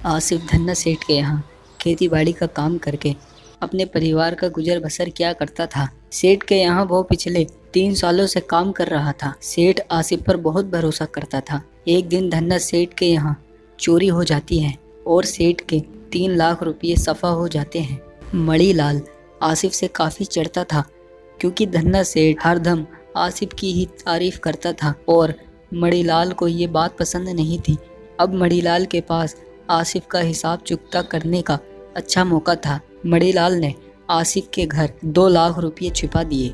आसिफ धन्ना सेठ के यहाँ खेती बाड़ी का काम करके अपने परिवार का गुजर बसर किया करता था। सेठ के यहाँ वो पिछले 3 सालों से काम कर रहा था। सेठ आसिफ पर बहुत भरोसा करता था। एक दिन धन्ना सेठ के यहाँ चोरी हो जाती है और सेठ के 3 लाख रुपये सफ़ा हो जाते हैं। मणिलाल आसिफ से काफ़ी चिढ़ता था क्योंकि धन्ना सेठ हरदम आसिफ की ही तारीफ करता था और मणिलाल को ये बात पसंद नहीं थी। अब मणिलाल के पास आसिफ का हिसाब चुकता करने का अच्छा मौका था। मणिलाल ने आसिफ के घर 2 लाख रुपये छिपा दिए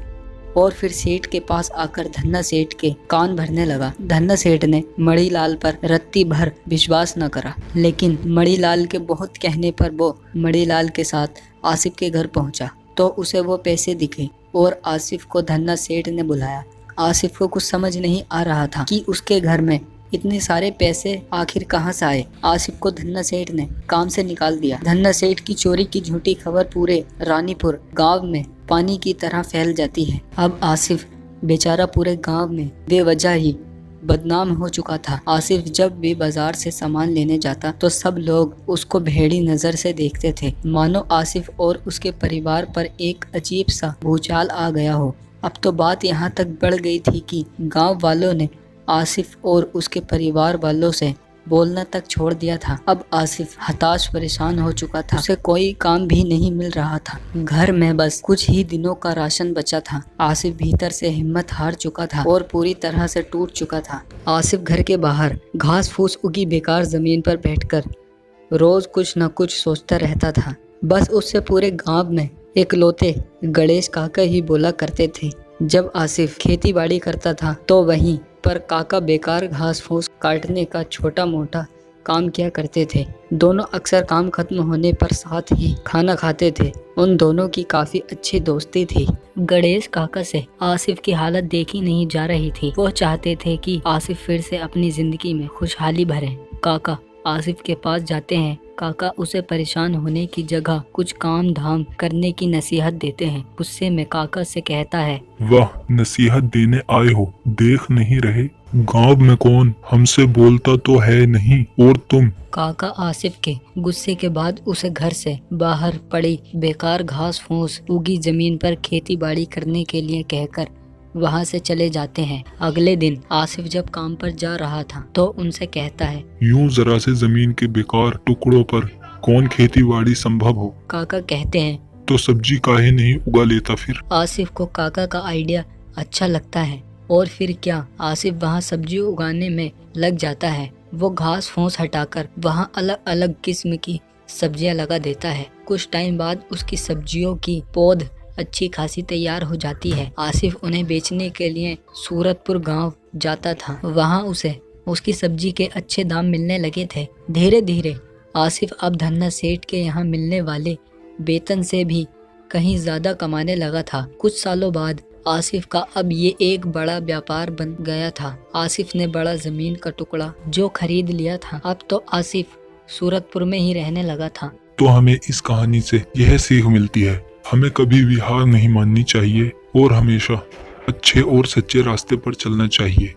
और फिर सेठ के पास आकर धन्ना सेठ के कान भरने लगा। धन्ना सेठ ने मणिलाल पर रत्ती भर विश्वास न करा, लेकिन मणिलाल के बहुत कहने पर वो मणिलाल के साथ आसिफ के घर पहुंचा तो उसे वो पैसे दिखे और आसिफ को धन्ना सेठ ने बुलाया। आसिफ को कुछ समझ नहीं आ रहा था कि उसके घर में इतने सारे पैसे आखिर कहां से आए। आसिफ को धन्ना सेठ ने काम से निकाल दिया। धन्ना सेठ की चोरी की झूठी खबर पूरे रानीपुर गांव में पानी की तरह फैल जाती है। अब आसिफ बेचारा पूरे गांव में बेवजह ही बदनाम हो चुका था। आसिफ जब भी बाजार से सामान लेने जाता तो सब लोग उसको भेड़ी नजर से देखते थे, मानो आसिफ और उसके परिवार पर एक अजीब सा भूचाल आ गया हो। अब तो बात यहाँ तक बढ़ गई थी कि गांव वालों ने आसिफ और उसके परिवार वालों से बोलना तक छोड़ दिया था। अब आसिफ हताश परेशान हो चुका था। उसे कोई काम भी नहीं मिल रहा था। घर में बस कुछ ही दिनों का राशन बचा था। आसिफ भीतर से हिम्मत हार चुका था और पूरी तरह से टूट चुका था। आसिफ घर के बाहर घास फूस उगी बेकार जमीन पर बैठकर रोज कुछ न कुछ सोचता रहता था। बस उससे पूरे गांव में इकलौते गणेश काका ही बोला करते थे। जब आसिफ खेती बाड़ी करता था तो वहीं पर काका बेकार घास फूस काटने का छोटा मोटा काम किया करते थे। दोनों अक्सर काम खत्म होने पर साथ ही खाना खाते थे। उन दोनों की काफी अच्छी दोस्ती थी। गणेश काका से आसिफ की हालत देखी नहीं जा रही थी। वो चाहते थे कि आसिफ फिर से अपनी जिंदगी में खुशहाली भरे। काका आसिफ के पास जाते हैं। काका उसे परेशान होने की जगह कुछ काम धाम करने की नसीहत देते हैं। गुस्से में काका से कहता है, वाह, नसीहत देने आए हो, देख नहीं रहे गांव में कौन हमसे बोलता तो है नहीं, और तुम। काका आसिफ के गुस्से के बाद उसे घर से बाहर पड़ी बेकार घास फूस उगी जमीन पर खेती बाड़ी करने के लिए कहकर वहाँ से चले जाते हैं। अगले दिन आसिफ जब काम पर जा रहा था तो उनसे कहता है, यूं जरा से जमीन के बेकार टुकड़ों पर कौन खेती बाड़ी संभव हो। काका कहते हैं, तो सब्जी काहे नहीं उगा लेता फिर। आसिफ को काका का आइडिया अच्छा लगता है और फिर क्या, आसिफ वहाँ सब्जी उगाने में लग जाता है। वो घास फूस हटाकर वहाँ अलग अलग किस्म की सब्जियाँ लगा देता है। कुछ टाइम बाद उसकी सब्जियों की पौध अच्छी खासी तैयार हो जाती है। आसिफ उन्हें बेचने के लिए सूरतपुर गांव जाता था। वहां उसे उसकी सब्जी के अच्छे दाम मिलने लगे थे। धीरे धीरे आसिफ अब धन्ना सेठ के यहाँ मिलने वाले वेतन से भी कहीं ज्यादा कमाने लगा था। कुछ सालों बाद आसिफ का अब ये एक बड़ा व्यापार बन गया था। आसिफ ने बड़ा जमीन का टुकड़ा जो खरीद लिया था। अब तो आसिफ सूरतपुर में ही रहने लगा था। तो हमें इस कहानी से यह सीख मिलती है, हमें कभी भी हार नहीं माननी चाहिए और हमेशा अच्छे और सच्चे रास्ते पर चलना चाहिए।